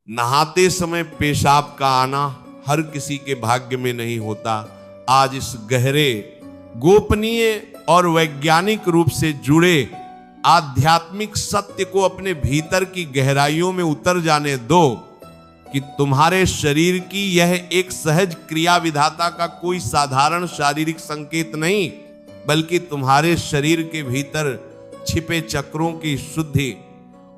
नहाते समय पेशाब का आना हर किसी के भाग्य में नहीं होता। आज इस गहरे, गोपनीय और वैज्ञानिक रूप से जुड़े आध्यात्मिक सत्य को अपने भीतर की गहराइयों में उतर जाने दो कि तुम्हारे शरीर की यह एक सहज क्रिया विधाता का कोई साधारण शारीरिक संकेत नहीं, बल्कि तुम्हारे शरीर के भीतर छिपे चक्रों की शुद्धि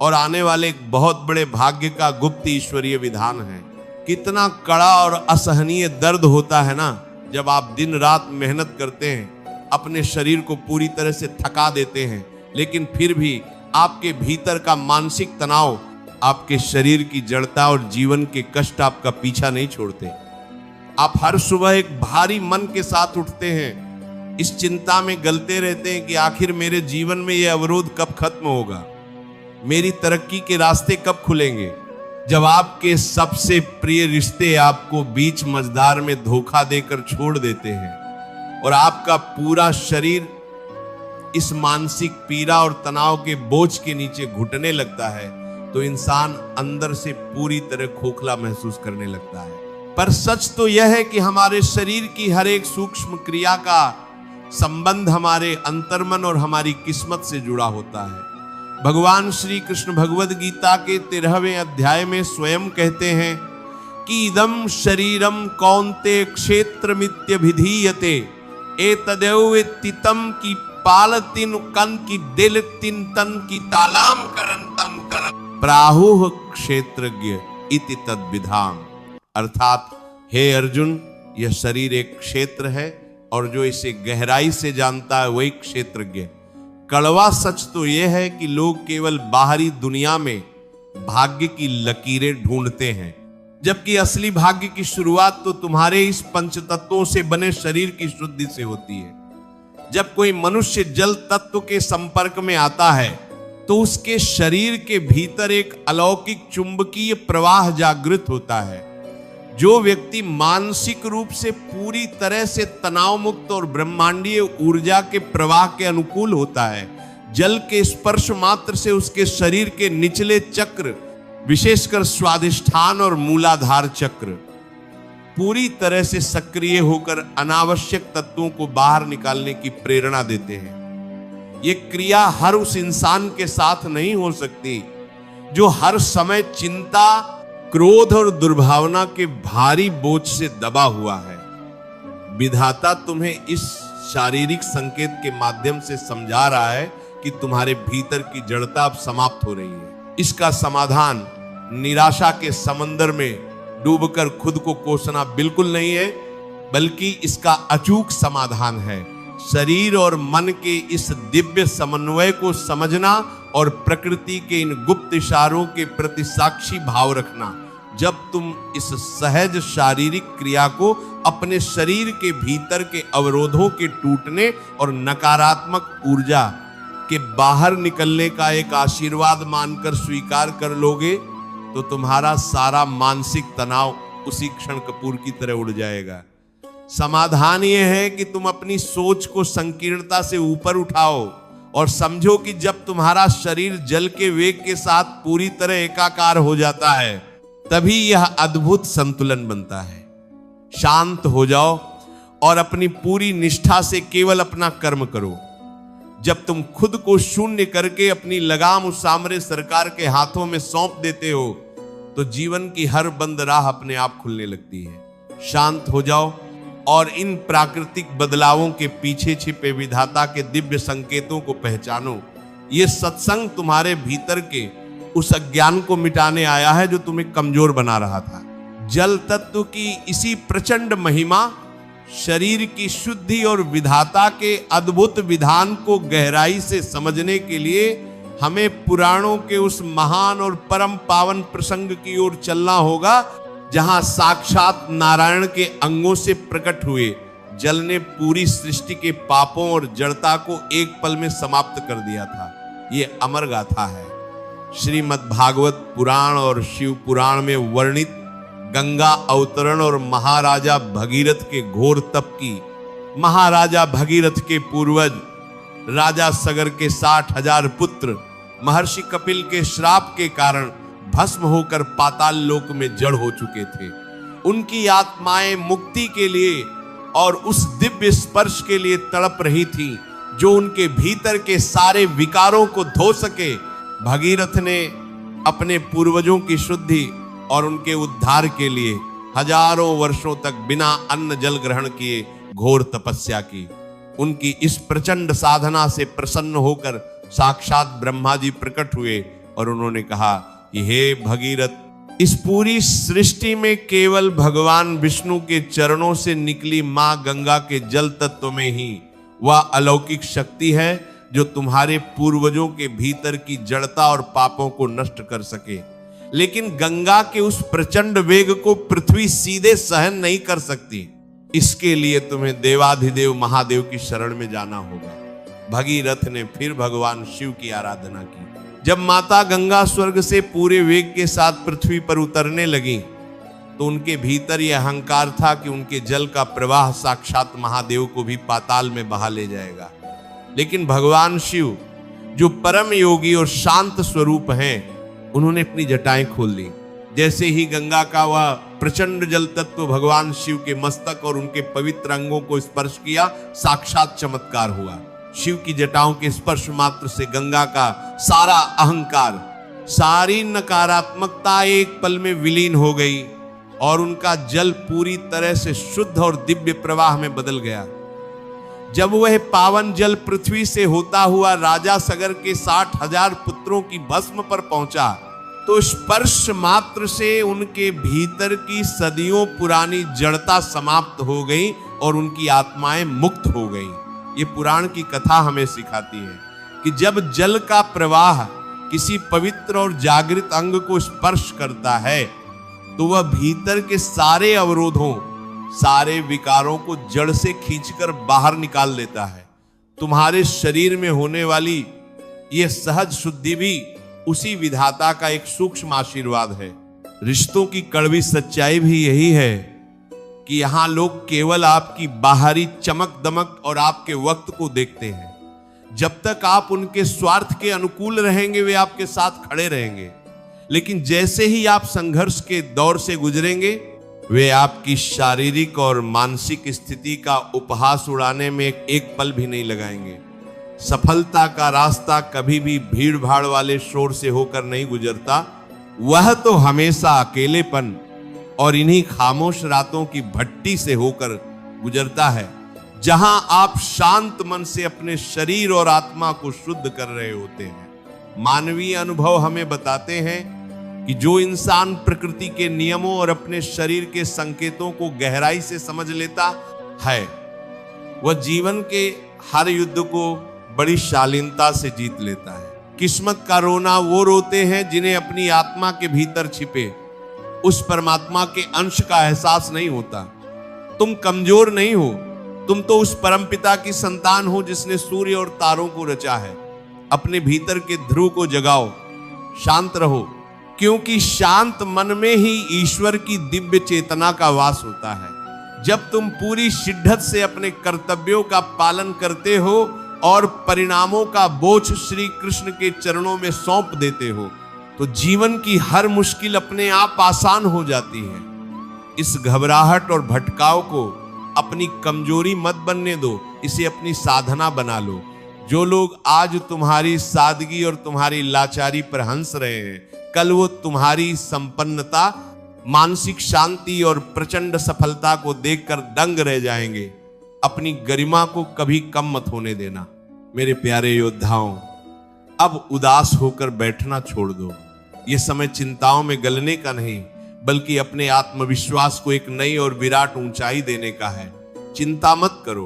और आने वाले एक बहुत बड़े भाग्य का गुप्त ईश्वरीय विधान है। कितना कड़ा और असहनीय दर्द होता है ना, जब आप दिन रात मेहनत करते हैं, अपने शरीर को पूरी तरह से थका देते हैं, लेकिन फिर भी आपके भीतर का मानसिक तनाव, आपके शरीर की जड़ता और जीवन के कष्ट आपका पीछा नहीं छोड़ते। आप हर सुबह एक भारी मन के साथ उठते हैं, इस चिंता में गलते रहते हैं कि आखिर मेरे जीवन में यह अवरोध कब खत्म होगा, मेरी तरक्की के रास्ते कब खुलेंगे। जब आपके सबसे प्रिय रिश्ते आपको बीच मझधार में धोखा देकर छोड़ देते हैं और आपका पूरा शरीर इस मानसिक पीड़ा और तनाव के बोझ के नीचे घुटने लगता है, तो इंसान अंदर से पूरी तरह खोखला महसूस करने लगता है। पर सच तो यह है कि हमारे शरीर की हर एक सूक्ष्म क्रिया का संबंध हमारे अंतर्मन और हमारी किस्मत से जुड़ा होता है। भगवान श्री कृष्ण भगवद गीता के 13वें अध्याय में स्वयं कहते हैं कि इदम शरीरम कौन्ते क्षेत्रमित्यभिधीयते एतदेव इत्तितम की पालतिन कन की दिलतिन तन की तालाम करंतम कर प्राहुः क्षेत्रज्ञ इति तद्विधाम। अर्थात हे अर्जुन, यह शरीर एक क्षेत्र है और जो इसे गहराई से जानता है वही क्षेत्रज्ञ। कड़वा सच तो यह है कि लोग केवल बाहरी दुनिया में भाग्य की लकीरें ढूंढते हैं, जबकि असली भाग्य की शुरुआत तो तुम्हारे इस पंचतत्वों से बने शरीर की शुद्धि से होती है। जब कोई मनुष्य जल तत्व के संपर्क में आता है तो उसके शरीर के भीतर एक अलौकिक चुंबकीय प्रवाह जागृत होता है। जो व्यक्ति मानसिक रूप से पूरी तरह से तनाव मुक्त और ब्रह्मांडीय ऊर्जा के प्रवाह के अनुकूल होता है, जल के स्पर्श मात्र से उसके शरीर के निचले चक्र, विशेषकर स्वादिष्ठान और मूलाधार चक्र, पूरी तरह से सक्रिय होकर अनावश्यक तत्वों को बाहर निकालने की प्रेरणा देते हैं। ये क्रिया हर उस इंसान के साथ नहीं हो सकती जो हर समय चिंता, क्रोध और दुर्भावना के भारी बोझ से दबा हुआ है। विधाता तुम्हें इस शारीरिक संकेत के माध्यम से समझा रहा है कि तुम्हारे भीतर की जड़ता अब समाप्त हो रही है। इसका समाधान निराशा के समंदर में डूबकर खुद को कोसना बिल्कुल नहीं है, बल्कि इसका अचूक समाधान है शरीर और मन के इस दिव्य समन्वय को समझना और प्रकृति के इन गुप्त इशारों के प्रति साक्षी भाव रखना। जब तुम इस सहज शारीरिक क्रिया को अपने शरीर के भीतर के अवरोधों के टूटने और नकारात्मक ऊर्जा के बाहर निकलने का एक आशीर्वाद मानकर स्वीकार कर लोगे, तो तुम्हारा सारा मानसिक तनाव उसी क्षण कपूर की तरह उड़ जाएगा। समाधान यह है कि तुम अपनी सोच को संकीर्णता से ऊपर उठाओ और समझो कि जब तुम्हारा शरीर जल के वेग के साथ पूरी तरह एकाकार हो जाता है, तभी यह अद्भुत संतुलन बनता है। शांत हो जाओ और अपनी पूरी निष्ठा से केवल अपना कर्म करो। जब तुम खुद को शून्य करके अपनी लगाम उस सामरे सरकार के हाथों में सौंप देते हो, तो जीवन की हर बंद राह अपने आप खुलने लगती है। शांत हो जाओ और इन प्राकृतिक बदलावों के पीछे छिपे विधाता के दिव्य संकेतों को पहचानो। ये सत्संग तुम्हारे भीतर के उस अज्ञान को मिटाने आया है जो तुम्हें कमजोर बना रहा था। जल तत्व की इसी प्रचंड महिमा, शरीर की शुद्धि और विधाता के अद्भुत विधान को गहराई से समझने के लिए हमें पुराणों के उस महान और परम पावन प्रसंग की ओर चलना होगा, जहां साक्षात नारायण के अंगों से प्रकट हुए जल ने पूरी सृष्टि के पापों और जड़ता को एक पल में समाप्त कर दिया था। ये अमर गाथा है। श्रीमद् भागवत पुराण और शिव पुराण में वर्णित गंगा अवतरण और महाराजा भगीरथ के घोर तप की, महाराजा भगीरथ के पूर्वज राजा सगर के 60,000 पुत्र महर्षि कपिल के श्राप के कारण भस्म होकर पाताल लोक में जड़ हो चुके थे। उनकी आत्माएं मुक्ति के लिए और उस दिव्य स्पर्श के लिए तड़प रही थी जो उनके भीतर के सारे विकारों को धो सके। भगीरथ ने अपने पूर्वजों की शुद्धि और उनके उद्धार के लिए हजारों वर्षों तक बिना अन्न जल ग्रहण किए घोर तपस्या की। उनकी इस प्रचंड साधना से प्रसन्न होकर साक्षात ब्रह्मा जी प्रकट हुए और उन्होंने कहा कि हे भगीरथ, इस पूरी सृष्टि में केवल भगवान विष्णु के चरणों से निकली मां गंगा के जल तत्व में ही वह अलौकिक शक्ति है जो तुम्हारे पूर्वजों के भीतर की जड़ता और पापों को नष्ट कर सके। लेकिन गंगा के उस प्रचंड वेग को पृथ्वी सीधे सहन नहीं कर सकती। इसके लिए तुम्हें देवाधिदेव महादेव की शरण में जाना होगा। भगीरथ ने फिर भगवान शिव की आराधना की। जब माता गंगा स्वर्ग से पूरे वेग के साथ पृथ्वी पर उतरने लगी तो उनके भीतर यह अहंकार था कि उनके जल का प्रवाह साक्षात महादेव को भी पाताल में बहा ले जाएगा। लेकिन भगवान शिव जो परम योगी और शांत स्वरूप हैं, उन्होंने अपनी जटाएं खोल ली। जैसे ही गंगा का वह प्रचंड जल तत्व भगवान शिव के मस्तक और उनके पवित्र अंगों को स्पर्श किया, साक्षात चमत्कार हुआ। शिव की जटाओं के स्पर्श मात्र से गंगा का सारा अहंकार, सारी नकारात्मकता एक पल में विलीन हो गई और उनका जल पूरी तरह से शुद्ध और दिव्य प्रवाह में बदल गया। जब वह पावन जल पृथ्वी से होता हुआ राजा सगर के 60,000 पुत्रों की भस्म पर पहुंचा तो स्पर्श मात्र से उनके भीतर की सदियों पुरानी जड़ता समाप्त हो गई और उनकी आत्माएं मुक्त हो गईं। ये पुराण की कथा हमें सिखाती है कि जब जल का प्रवाह किसी पवित्र और जागृत अंग को स्पर्श करता है तो वह भीतर के सारे अवरोधों, सारे विकारों को जड़ से खींचकर बाहर निकाल लेता है। तुम्हारे शरीर में होने वाली यह सहज शुद्धि भी उसी विधाता का एक सूक्ष्म आशीर्वाद है। रिश्तों की कड़वी सच्चाई भी यही है कि यहां लोग केवल आपकी बाहरी चमक दमक और आपके वक्त को देखते हैं। जब तक आप उनके स्वार्थ के अनुकूल रहेंगे वे आपके साथ खड़े रहेंगे, लेकिन जैसे ही आप संघर्ष के दौर से गुजरेंगे वे आपकी शारीरिक और मानसिक स्थिति का उपहास उड़ाने में एक पल भी नहीं लगाएंगे। सफलता का रास्ता कभी भी भीड़ भाड़ वाले शोर से होकर नहीं गुजरता, वह तो हमेशा अकेलेपन और इन्हीं खामोश रातों की भट्टी से होकर गुजरता है, जहां आप शांत मन से अपने शरीर और आत्मा को शुद्ध कर रहे होते हैं। मानवीय अनुभव हमें बताते हैं कि जो इंसान प्रकृति के नियमों और अपने शरीर के संकेतों को गहराई से समझ लेता है, वह जीवन के हर युद्ध को बड़ी शालीनता से जीत लेता है। किस्मत का रोना वो रोते हैं जिन्हें अपनी आत्मा के भीतर छिपे उस परमात्मा के अंश का एहसास नहीं होता। तुम कमजोर नहीं हो, तुम तो उस परमपिता की संतान हो जिसने सूर्य और तारों को रचा है। अपने भीतर के ध्रुव को जगाओ, शांत रहो, क्योंकि शांत मन में ही ईश्वर की दिव्य चेतना का वास होता है। जब तुम पूरी शिद्दत से अपने कर्तव्यों का पालन करते हो और परिणामों का बोझ श्री कृष्ण के चरणों में सौंप देते हो तो जीवन की हर मुश्किल अपने आप आसान हो जाती है। इस घबराहट और भटकाव को अपनी कमजोरी मत बनने दो, इसे अपनी साधना बना लो। जो लोग आज तुम्हारी सादगी और तुम्हारी लाचारी पर हंस रहे हैं, कल वो तुम्हारी संपन्नता, मानसिक शांति और प्रचंड सफलता को देखकर दंग रह जाएंगे। अपनी गरिमा को कभी कम मत होने देना। मेरे प्यारे योद्धाओं, अब उदास होकर बैठना छोड़ दो। ये समय चिंताओं में गलने का नहीं, बल्कि अपने आत्मविश्वास को एक नई और विराट ऊंचाई देने का है। चिंता मत करो,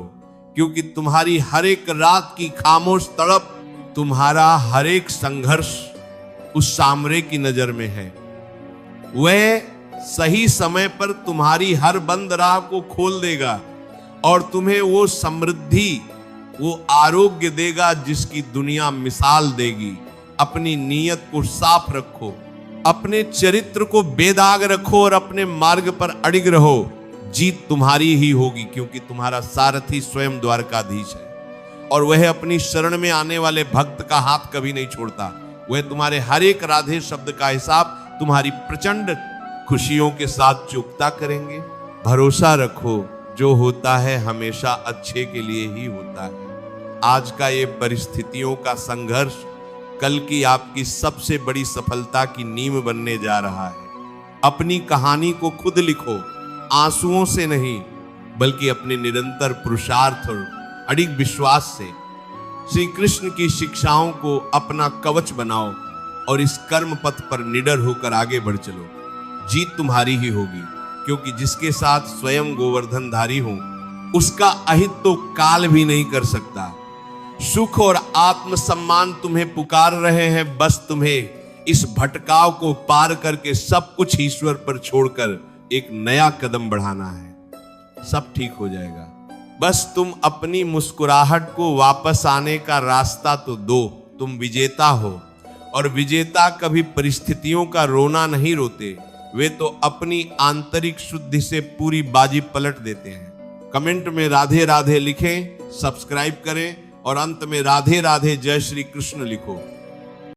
क्योंकि तुम्हारी हर एक रात की खामोश तड़प, तुम्हारा हर एक संघर्ष उस सामरे की नजर में है। वह सही समय पर तुम्हारी हर बंद राह को खोल देगा और तुम्हें वो समृद्धि, वो आरोग्य देगा जिसकी दुनिया मिसाल देगी। अपनी नीयत को साफ रखो, अपने चरित्र को बेदाग रखो और अपने मार्ग पर अडिग रहो। जीत तुम्हारी ही होगी, क्योंकि तुम्हारा सारथी स्वयं द्वारकाधीश है और वह अपनी शरण में आने वाले भक्त का हाथ कभी नहीं छोड़ता। वह तुम्हारे हर एक राधे शब्द का हिसाब तुम्हारी प्रचंड खुशियों के साथ चुकता करेंगे। भरोसा रखो, जो होता है हमेशा अच्छे के लिए ही होता है। आज का ये परिस्थितियों का संघर्ष कल की आपकी सबसे बड़ी सफलता की नींव बनने जा रहा है। अपनी कहानी को खुद लिखो, आंसुओं से नहीं बल्कि अपने निरंतर पुरुषार्थ और अडिग विश्वास से। श्री कृष्ण की शिक्षाओं को अपना कवच बनाओ और इस कर्म पथ पर निडर होकर आगे बढ़ चलो। जीत तुम्हारी ही होगी, क्योंकि जिसके साथ स्वयं गोवर्धनधारी हो उसका अहित तो काल भी नहीं कर सकता। सुख और आत्मसम्मान तुम्हें पुकार रहे हैं, बस तुम्हें इस भटकाव को पार करके सब कुछ ईश्वर पर छोड़कर एक नया कदम बढ़ाना है। सब ठीक हो जाएगा। बस तुम अपनी मुस्कुराहट को वापस आने का रास्ता तो दो। तुम विजेता हो, और विजेता कभी परिस्थितियों का रोना नहीं रोते, वे तो अपनी आंतरिक शुद्धि से पूरी बाजी पलट देते हैं। कमेंट में राधे राधे लिखें, सब्सक्राइब करें और अंत में राधे राधे जय श्री कृष्ण लिखो।